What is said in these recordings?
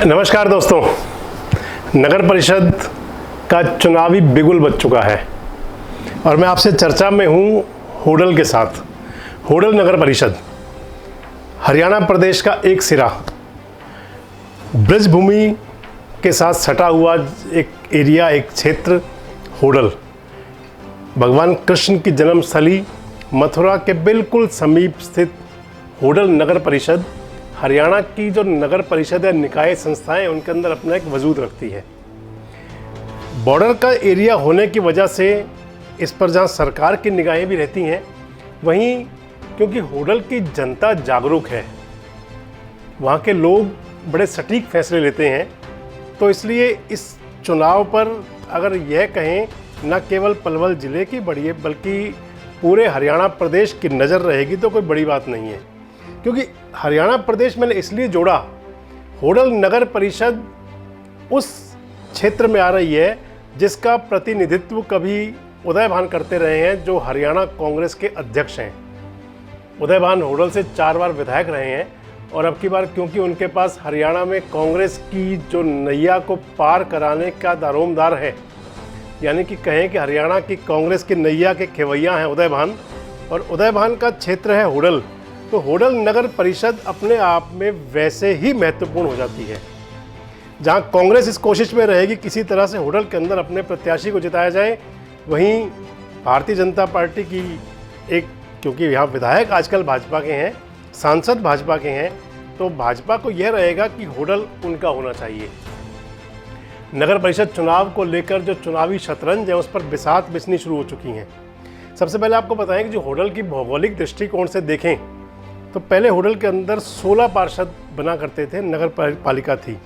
नमस्कार दोस्तों, नगर परिषद का चुनावी बिगुल बज चुका है और मैं आपसे चर्चा में हूँ होडल के साथ। होडल नगर परिषद हरियाणा प्रदेश का एक सिरा, ब्रजभूमि के साथ सटा हुआ एक एरिया, एक क्षेत्र होडल, भगवान कृष्ण की जन्मस्थली मथुरा के बिल्कुल समीप स्थित होडल नगर परिषद हरियाणा की जो नगर परिषद या निकाय संस्थाएं उनके अंदर अपना एक वजूद रखती है। बॉर्डर का एरिया होने की वजह से इस पर जहां सरकार की निगाहें भी रहती हैं, वहीं क्योंकि होडल की जनता जागरूक है, वहां के लोग बड़े सटीक फैसले लेते हैं, तो इसलिए इस चुनाव पर अगर यह कहें न केवल पलवल ज़िले की बड़ी बल्कि पूरे हरियाणा प्रदेश की नज़र रहेगी तो कोई बड़ी बात नहीं है। क्योंकि हरियाणा प्रदेश मैंने इसलिए जोड़ा, होडल नगर परिषद उस क्षेत्र में आ रही है जिसका प्रतिनिधित्व कभी उदय भान करते रहे हैं, जो हरियाणा कांग्रेस के अध्यक्ष हैं। उदय भान होडल से 4 बार विधायक रहे हैं और अब की बार क्योंकि उनके पास हरियाणा में कांग्रेस की जो नैया को पार कराने का दारोमदार है, यानी कि कहें कि हरियाणा की कांग्रेस की नैया के खेवैया हैं उदय भान, और उदय भान का क्षेत्र है होडल, तो होडल नगर परिषद अपने आप में वैसे ही महत्वपूर्ण हो जाती है। जहां कांग्रेस इस कोशिश में रहेगी किसी तरह से होडल के अंदर अपने प्रत्याशी को जिताया जाए, वहीं भारतीय जनता पार्टी की एक, क्योंकि यहाँ विधायक आजकल भाजपा के हैं, सांसद भाजपा के हैं, तो भाजपा को यह रहेगा कि होडल उनका होना चाहिए। नगर परिषद चुनाव को लेकर जो चुनावी शतरंज है उस पर बिसात बिसनी शुरू हो चुकी हैं। सबसे पहले आपको बताएं कि जो होडल की भौगोलिक दृष्टिकोण से देखें तो पहले होडल के अंदर 16 पार्षद बना करते थे, नगर पालिका थी।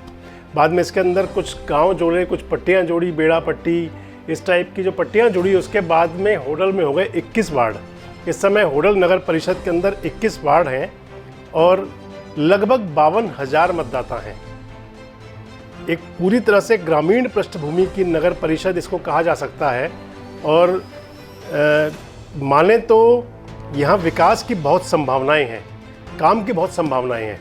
बाद में इसके अंदर कुछ गांव जोड़े, कुछ पट्टियां जोड़ी, बेड़ा पट्टी, इस टाइप की जो पट्टियां जुड़ी, उसके बाद में होडल में हो गए 21 वार्ड। इस समय होडल नगर परिषद के अंदर 21 वार्ड हैं और लगभग 52,000 मतदाता हैं। एक पूरी तरह से ग्रामीण पृष्ठभूमि की नगर परिषद इसको कहा जा सकता है और माने तो यहाँ विकास की बहुत संभावनाएं हैं, काम की बहुत संभावनाएं हैं।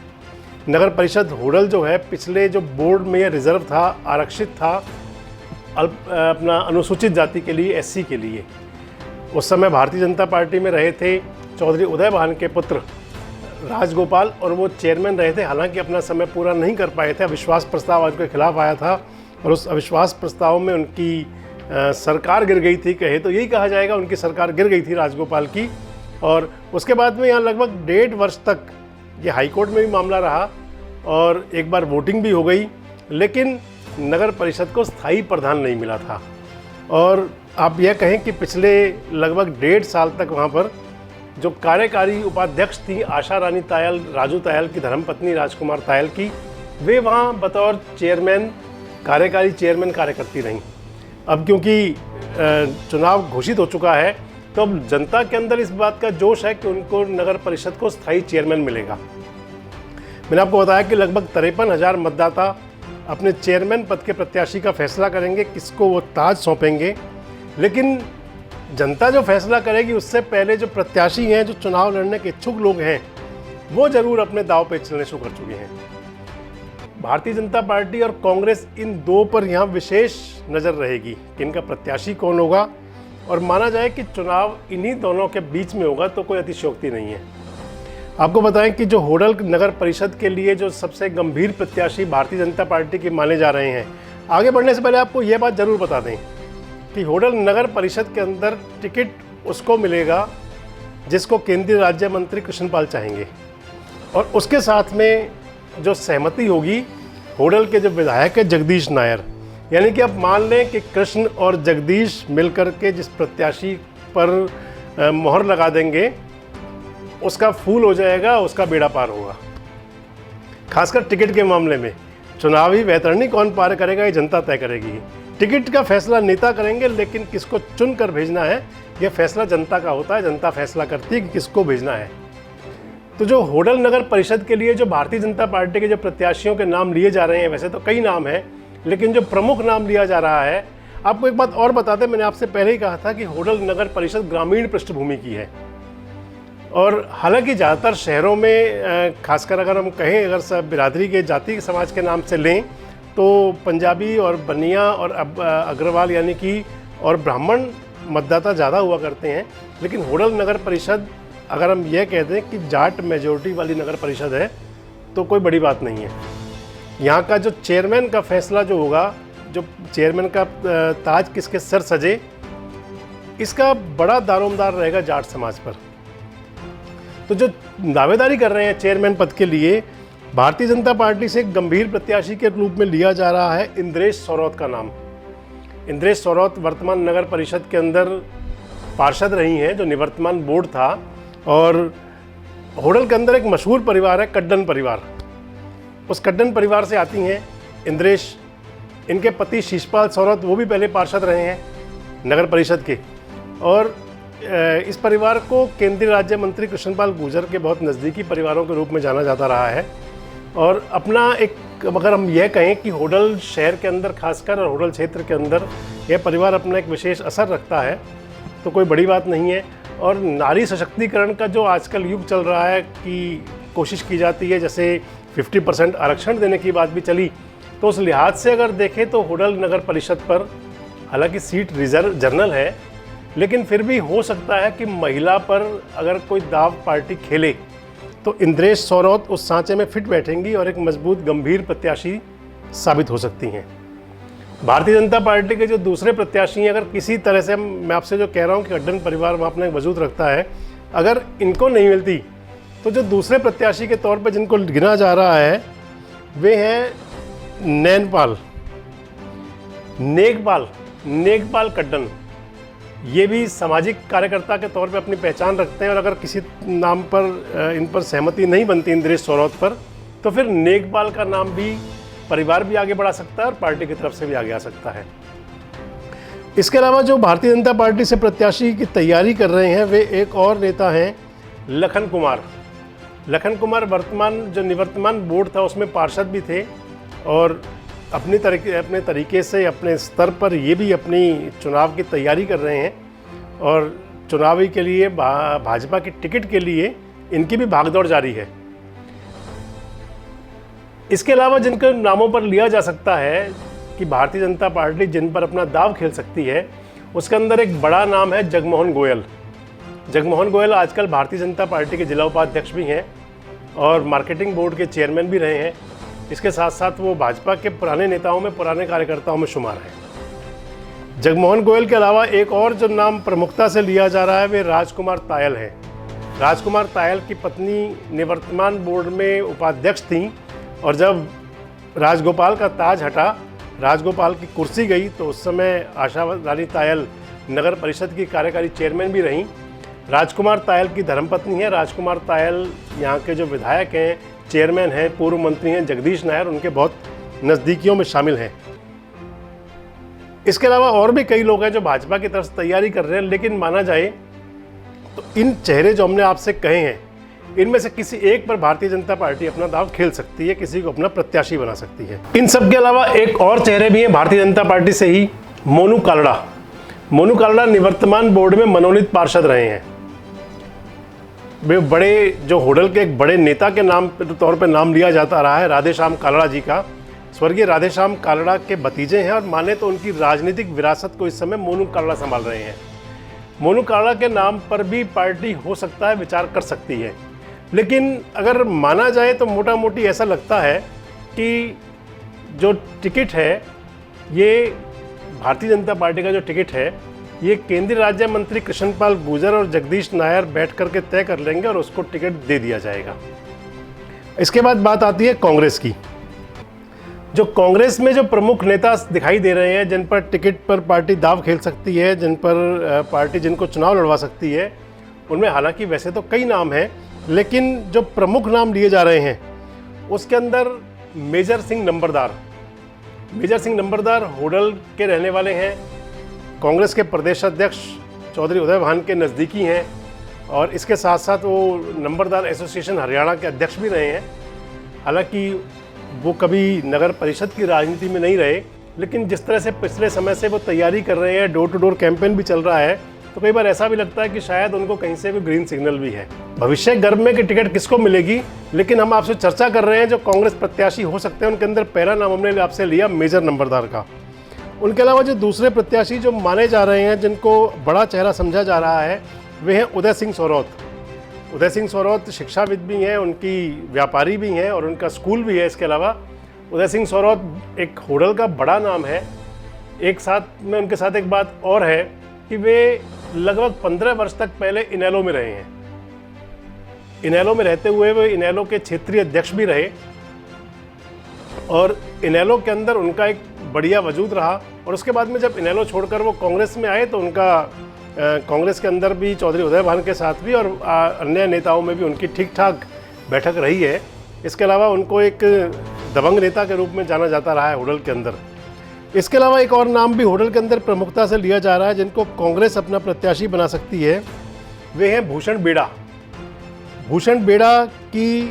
नगर परिषद होडल जो है, पिछले जो बोर्ड में यह रिजर्व था, आरक्षित था अपना अनुसूचित जाति के लिए, एससी के लिए। उस समय भारतीय जनता पार्टी में रहे थे चौधरी उदय भान के पुत्र राजगोपाल, और वो चेयरमैन रहे थे। हालांकि अपना समय पूरा नहीं कर पाए थे, अविश्वास प्रस्ताव उनके खिलाफ आया था और उस अविश्वास प्रस्ताव में उनकी सरकार गिर गई थी, कहे तो यही कहा जाएगा, उनकी सरकार गिर गई थी राजगोपाल की। और उसके बाद में यहाँ लगभग 1.5 वर्ष तक ये हाईकोर्ट में भी मामला रहा और एक बार वोटिंग भी हो गई, लेकिन नगर परिषद को स्थायी प्रधान नहीं मिला था। और आप यह कहें कि पिछले लगभग 1.5 साल तक वहाँ पर जो कार्यकारी उपाध्यक्ष थी आशा रानी तायल, राजू तायल की धर्मपत्नी राजकुमार तायल की, वे वहाँ बतौर चेयरमैन, कार्यकारी चेयरमैन कार्य करती रहीं। अब क्योंकि चुनाव घोषित हो चुका है तो अब जनता के अंदर इस बात का जोश है कि उनको नगर परिषद को स्थायी चेयरमैन मिलेगा। मैंने आपको बताया कि लगभग 53,000 मतदाता अपने चेयरमैन पद के प्रत्याशी का फैसला करेंगे, किसको वो ताज सौंपेंगे। लेकिन जनता जो फैसला करेगी उससे पहले जो प्रत्याशी हैं, जो चुनाव लड़ने के इच्छुक लोग हैं, वो ज़रूर अपने दांव पे चलने शुरू कर चुके हैं। भारतीय जनता पार्टी और कांग्रेस, इन दो पर यहाँ विशेष नज़र रहेगी कि इनका प्रत्याशी कौन होगा, और माना जाए कि चुनाव इन्हीं दोनों के बीच में होगा तो कोई अतिशयोक्ति नहीं है। आपको बताएं कि जो होडल नगर परिषद के लिए जो सबसे गंभीर प्रत्याशी भारतीय जनता पार्टी के माने जा रहे हैं, आगे बढ़ने से पहले आपको यह बात ज़रूर बता दें कि होडल नगर परिषद के अंदर टिकट उसको मिलेगा जिसको केंद्रीय राज्य मंत्री कृष्णपाल चाहेंगे, और उसके साथ में जो सहमति होगी होडल के जो विधायक है जगदीश नायर। यानी कि आप मान लें कि कृष्ण और जगदीश मिलकर के जिस प्रत्याशी पर मोहर लगा देंगे उसका फूल हो जाएगा, उसका बेड़ा पार होगा। खासकर टिकट के मामले में चुनावी वैतरणी कौन पार करेगा ये जनता तय करेगी। टिकट का फैसला नेता करेंगे, लेकिन किसको चुन कर भेजना है यह फैसला जनता का होता है। जनता फैसला करती है कि किसको भेजना है। तो जो होडल नगर परिषद के लिए जो भारतीय जनता पार्टी के जो प्रत्याशियों के नाम लिए जा रहे हैं, वैसे तो कई नाम हैं, लेकिन जो प्रमुख नाम लिया जा रहा है, आपको एक बात और बता दें, मैंने आपसे पहले ही कहा था कि होडल नगर परिषद ग्रामीण पृष्ठभूमि की है और हालांकि ज़्यादातर शहरों में खासकर अगर हम कहें, अगर सब बिरादरी के जाति समाज के नाम से लें तो पंजाबी और बनिया और अग्रवाल यानी कि और ब्राह्मण मतदाता ज़्यादा हुआ करते हैं। लेकिन होडल नगर परिषद, अगर हम यह कहते हैं कि जाट मेजोरिटी वाली नगर परिषद है तो कोई बड़ी बात नहीं है। यहाँ का जो चेयरमैन का फैसला जो होगा, जो चेयरमैन का ताज किसके सर सजे, इसका बड़ा दारोमदार रहेगा जाट समाज पर। तो जो दावेदारी कर रहे हैं चेयरमैन पद के लिए, भारतीय जनता पार्टी से गंभीर प्रत्याशी के रूप में लिया जा रहा है इंद्रेश सौरौत का नाम। इंद्रेश सौरौत वर्तमान नगर परिषद के अंदर पार्षद रही हैं, जो निवर्तमान बोर्ड था। और होडल के अंदर एक मशहूर परिवार है कड्डन परिवार, उस कड्डन परिवार से आती हैं इंद्रेश। इनके पति शिषपाल सौरौत वो भी पहले पार्षद रहे हैं नगर परिषद के। और इस परिवार को केंद्रीय राज्य मंत्री कृष्णपाल गुर्जर के बहुत नज़दीकी परिवारों के रूप में जाना जाता रहा है। और अपना एक, अगर हम यह कहें कि होडल शहर के अंदर खासकर और होडल क्षेत्र के अंदर यह परिवार अपना एक विशेष असर रखता है तो कोई बड़ी बात नहीं है। और नारी सशक्तिकरण का जो आजकल युग चल रहा है कि कोशिश की जाती है, जैसे 50% आरक्षण देने की बात भी चली, तो उस लिहाज से अगर देखें तो होडल नगर परिषद पर हालांकि सीट रिजर्व जनरल है, लेकिन फिर भी हो सकता है कि महिला पर अगर कोई दाव पार्टी खेले तो इंद्रेश सौरौत उस सांचे में फिट बैठेंगी और एक मजबूत गंभीर प्रत्याशी साबित हो सकती हैं। भारतीय जनता पार्टी के जो दूसरे प्रत्याशी हैं, अगर किसी तरह से, मैं आपसे जो कह रहा हूँ कि कड्डन परिवार वहाँ अपना वजूद रखता है, अगर इनको नहीं मिलती तो जो दूसरे प्रत्याशी के तौर पर जिनको गिना जा रहा है वे हैं नेगपाल कड्डन। ये भी सामाजिक कार्यकर्ता के तौर पे अपनी पहचान रखते हैं। और अगर किसी नाम पर इन पर सहमति नहीं बनती इंद्रेश सौरौत पर, तो फिर नेगपाल का नाम भी परिवार भी आगे बढ़ा सकता है और पार्टी की तरफ से भी आगे आ सकता है। इसके अलावा जो भारतीय जनता पार्टी से प्रत्याशी की तैयारी कर रहे हैं वे एक और नेता हैं लखन कुमार वर्तमान जो निवर्तमान बोर्ड था उसमें पार्षद भी थे और अपने तरीके से अपने स्तर पर ये भी अपनी चुनाव की तैयारी कर रहे हैं। और चुनावी के लिए भाजपा की टिकट के लिए इनकी भी भागदौड़ जारी है। इसके अलावा जिनके नामों पर लिया जा सकता है कि भारतीय जनता पार्टी जिन पर अपना दाव खेल सकती है, उसके अंदर एक बड़ा नाम है जगमोहन गोयल। आजकल भारतीय जनता पार्टी के जिला उपाध्यक्ष भी हैं और मार्केटिंग बोर्ड के चेयरमैन भी रहे हैं। इसके साथ साथ वो भाजपा के पुराने नेताओं में, पुराने कार्यकर्ताओं में शुमार हैं। जगमोहन गोयल के अलावा एक और जो नाम प्रमुखता से लिया जा रहा है वे राजकुमार तायल हैं। राजकुमार तायल की पत्नी निवर्तमान बोर्ड में उपाध्यक्ष थीं और जब राजगोपाल का ताज हटा, राजगोपाल की कुर्सी गई, तो उस समय आशा रानी तायल नगर परिषद की कार्यकारी चेयरमैन भी रहीं। राजकुमार तायल की धर्मपत्नी है। राजकुमार तायल यहाँ के जो विधायक हैं, चेयरमैन हैं, पूर्व मंत्री हैं जगदीश नायर, उनके बहुत नज़दीकियों में शामिल हैं। इसके अलावा और भी कई लोग हैं जो भाजपा की तरफ से तैयारी कर रहे हैं। लेकिन माना जाए तो इन चेहरे जो हमने आपसे कहे हैं, इनमें से किसी एक पर भारतीय जनता पार्टी अपना दाव खेल सकती है, किसी को अपना प्रत्याशी बना सकती है। इन सब के अलावा एक और चेहरे भी हैं भारतीय जनता पार्टी से ही, मोनू कालड़ा निवर्तमान बोर्ड में मनोनीत पार्षद रहे हैं। वे बड़े जो होडल के एक बड़े नेता के नाम तौर पर नाम लिया जाता रहा है, राधेश्याम कालड़ा जी का। स्वर्गीय राधेश्याम कालड़ा के भतीजे हैं और माने तो उनकी राजनीतिक विरासत को इस समय मोनू कालड़ा संभाल रहे हैं। मोनू कालड़ा के नाम पर भी पार्टी हो सकता है विचार कर सकती है। लेकिन अगर माना जाए तो मोटा मोटी ऐसा लगता है कि जो टिकट है, ये भारतीय जनता पार्टी का जो टिकट है, ये केंद्रीय राज्य मंत्री कृष्णपाल गुर्जर और जगदीश नायर बैठ करके तय कर लेंगे और उसको टिकट दे दिया जाएगा। इसके बाद बात आती है कांग्रेस की। जो कांग्रेस में जो प्रमुख नेता दिखाई दे रहे हैं, जिन पर टिकट पर पार्टी दाव खेल सकती है, जिन पर पार्टी जिनको चुनाव लड़वा सकती है, उनमें हालांकि वैसे तो कई नाम हैं, लेकिन जो प्रमुख नाम लिए जा रहे हैं उसके अंदर मेजर सिंह नंबरदार होडल के रहने वाले हैं। कांग्रेस के प्रदेश अध्यक्ष चौधरी उदय भान के नज़दीकी हैं और इसके साथ साथ वो नंबरदार एसोसिएशन हरियाणा के अध्यक्ष भी रहे हैं। हालांकि वो कभी नगर परिषद की राजनीति में नहीं रहे, लेकिन जिस तरह से पिछले समय से वो तैयारी कर रहे हैं, डोर टू डोर कैंपेन भी चल रहा है, तो कई बार ऐसा भी लगता है कि शायद उनको कहीं से कोई ग्रीन सिग्नल भी है। भविष्य गर्भ में कि टिकट किसको मिलेगी, लेकिन हम आपसे चर्चा कर रहे हैं जो कांग्रेस प्रत्याशी हो सकते हैं उनके अंदर पहला नाम हमने आपसे लिया मेजर नंबरदार का। उनके अलावा जो दूसरे प्रत्याशी जो माने जा रहे हैं, जिनको बड़ा चेहरा समझा जा रहा है, वे हैं उदय सिंह सोरौत। उदय सिंह सोरौत शिक्षाविद भी हैं, उनकी व्यापारी भी हैं और उनका स्कूल भी है। इसके अलावा उदय सिंह सोरौत एक होडल का बड़ा नाम है। एक साथ में उनके साथ एक बात और है कि वे लगभग 15 वर्ष तक पहले इनेलो में रहे हैं। इनेलो में रहते हुए वे इनेलो के क्षेत्रीय अध्यक्ष भी रहे और इनेलो के अंदर उनका एक बढ़िया वजूद रहा। और उसके बाद में जब इनेलो छोड़कर वो कांग्रेस में आए तो उनका कांग्रेस के अंदर भी चौधरी उदय भान के साथ भी और अन्य नेताओं में भी उनकी ठीक ठाक बैठक रही है। इसके अलावा उनको एक दबंग नेता के रूप में जाना जाता रहा है होडल के अंदर। इसके अलावा एक और नाम भी होडल के अंदर प्रमुखता से लिया जा रहा है, जिनको कांग्रेस अपना प्रत्याशी बना सकती है, वे हैं भूषण बेड़ा। भूषण बेड़ा की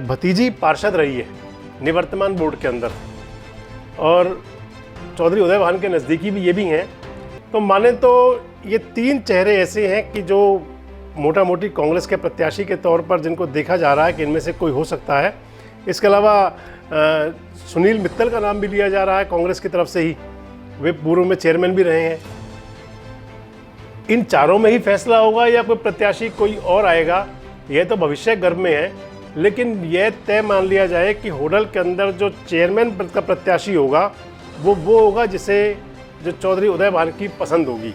भतीजी पार्षद रही है निवर्तमान बोर्ड के अंदर और चौधरी उदय भान के नज़दीकी भी ये भी हैं। तो माने तो ये 3 चेहरे ऐसे हैं कि जो मोटा मोटी कांग्रेस के प्रत्याशी के तौर पर जिनको देखा जा रहा है कि इनमें से कोई हो सकता है। इसके अलावा सुनील मित्तल का नाम भी लिया जा रहा है कांग्रेस की तरफ से ही, वे पूर्व में चेयरमैन भी रहे हैं। इन चारों में ही फैसला होगा या कोई प्रत्याशी कोई और आएगा, यह तो भविष्य गर्भ में है। लेकिन यह तय मान लिया जाए कि होडल के अंदर जो चेयरमैन का प्रत्याशी होगा वो होगा जिसे जो चौधरी उदय भान की पसंद होगी।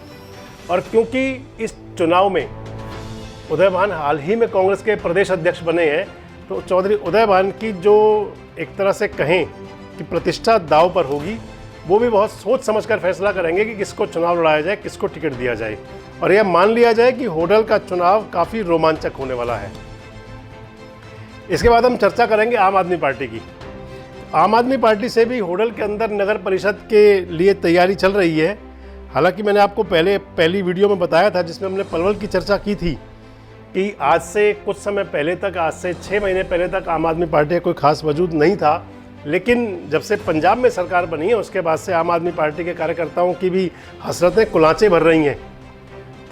और क्योंकि इस चुनाव में उदय भान हाल ही में कांग्रेस के प्रदेश अध्यक्ष बने हैं, तो चौधरी उदय भान की जो एक तरह से कहें कि प्रतिष्ठा दांव पर होगी, वो भी बहुत सोच समझकर फैसला करेंगे कि किसको चुनाव लड़ाया जाए, किसको टिकट दिया जाए। और यह मान लिया जाए कि होडल का चुनाव काफ़ी रोमांचक होने वाला है। इसके बाद हम चर्चा करेंगे आम आदमी पार्टी की। आम आदमी पार्टी से भी होडल के अंदर नगर परिषद के लिए तैयारी चल रही है। हालांकि मैंने आपको पहली वीडियो में बताया था जिसमें हमने पलवल की चर्चा की थी कि आज से कुछ समय पहले तक, आज से 6 महीने पहले तक आम आदमी पार्टी का कोई खास वजूद नहीं था। लेकिन जब से पंजाब में सरकार बनी है उसके बाद से आम आदमी पार्टी के कार्यकर्ताओं की भी हसरतें कुलांचे भर रही हैं।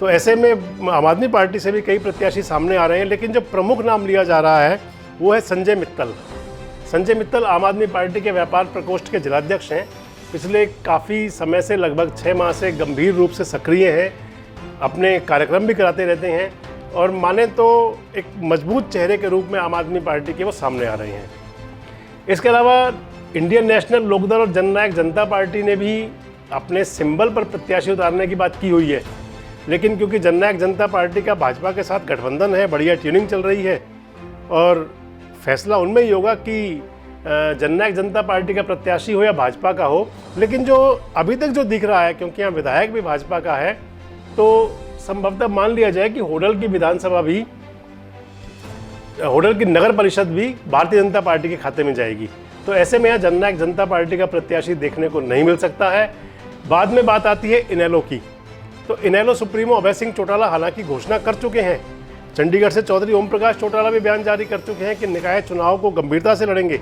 तो ऐसे में आम आदमी पार्टी से भी कई प्रत्याशी सामने आ रहे हैं। लेकिन जो प्रमुख नाम लिया जा रहा है वो है संजय मित्तल। संजय मित्तल आम आदमी पार्टी के व्यापार प्रकोष्ठ के जिलाध्यक्ष हैं। पिछले काफ़ी समय से, लगभग 6 माह से गंभीर रूप से सक्रिय हैं, अपने कार्यक्रम भी कराते रहते हैं और माने तो एक मजबूत चेहरे के रूप में आम आदमी पार्टी के वो सामने आ रहे हैं। इसके अलावा इंडियन नेशनल लोकदल और जननायक जनता पार्टी ने भी अपने सिंबल पर प्रत्याशी उतारने की बात की हुई है। लेकिन क्योंकि जननायक जनता पार्टी का भाजपा के साथ गठबंधन है, बढ़िया ट्यूनिंग चल रही है और फैसला उनमें ही होगा कि जननायक जनता पार्टी का प्रत्याशी हो या भाजपा का हो। लेकिन जो अभी तक जो दिख रहा है, क्योंकि यहाँ विधायक भी भाजपा का है, तो संभवतः मान लिया जाए कि होडल की विधानसभा भी, होडल की नगर परिषद भी भारतीय जनता पार्टी के खाते में जाएगी। तो ऐसे में यहाँ जननायक जनता पार्टी का प्रत्याशी देखने को नहीं मिल सकता है। बाद में बात आती है इनेलो की। तो इनेलो सुप्रीमो अभय सिंह चौटाला हालांकि घोषणा कर चुके हैं, चंडीगढ़ से चौधरी ओम प्रकाश चौटाला भी बयान जारी कर चुके हैं कि निकाय चुनाव को गंभीरता से लड़ेंगे।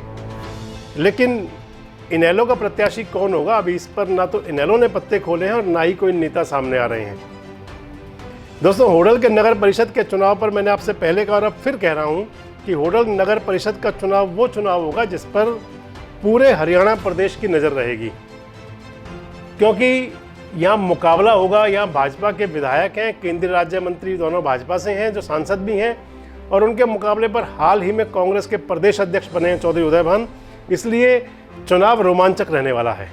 लेकिन इनेलो का प्रत्याशी कौन होगा, अभी इस पर ना तो इनेलो ने पत्ते खोले हैं और ना ही कोई नेता सामने आ रहे हैं। दोस्तों, होडल के नगर परिषद के चुनाव पर मैंने आपसे पहले कहा और अब फिर कह रहा हूं कि होडल नगर परिषद का चुनाव वो चुनाव होगा जिस पर पूरे हरियाणा प्रदेश की नज़र रहेगी, क्योंकि यहाँ मुकाबला होगा। यहाँ भाजपा के विधायक हैं, केंद्रीय राज्य मंत्री दोनों भाजपा से हैं, जो सांसद भी हैं, और उनके मुकाबले पर हाल ही में कांग्रेस के प्रदेश अध्यक्ष बने हैं चौधरी उदय भान। इसलिए चुनाव रोमांचक रहने वाला है।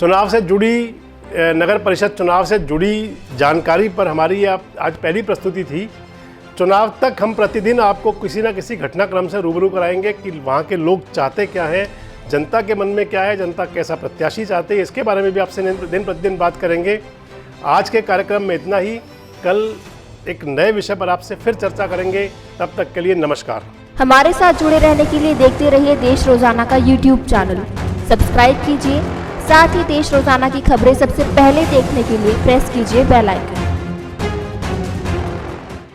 चुनाव से जुड़ी, नगर परिषद चुनाव से जुड़ी जानकारी पर हमारी आज पहली प्रस्तुति थी। चुनाव तक हम प्रतिदिन आपको किसी न किसी घटनाक्रम से रूबरू कराएंगे कि वहाँ के लोग चाहते क्या हैं, जनता के मन में क्या है, जनता कैसा प्रत्याशी चाहते हैं, इसके बारे में भी आपसे दिन प्रतिदिन बात करेंगे। आज के कार्यक्रम में इतना ही। कल एक नए विषय पर आपसे फिर चर्चा करेंगे। तब तक के लिए नमस्कार। हमारे साथ जुड़े रहने के लिए देखते रहिए देश रोजाना का YouTube चैनल सब्सक्राइब कीजिए। साथ ही देश रोजाना की खबरें सबसे पहले देखने के लिए प्रेस कीजिए बेल आइकन।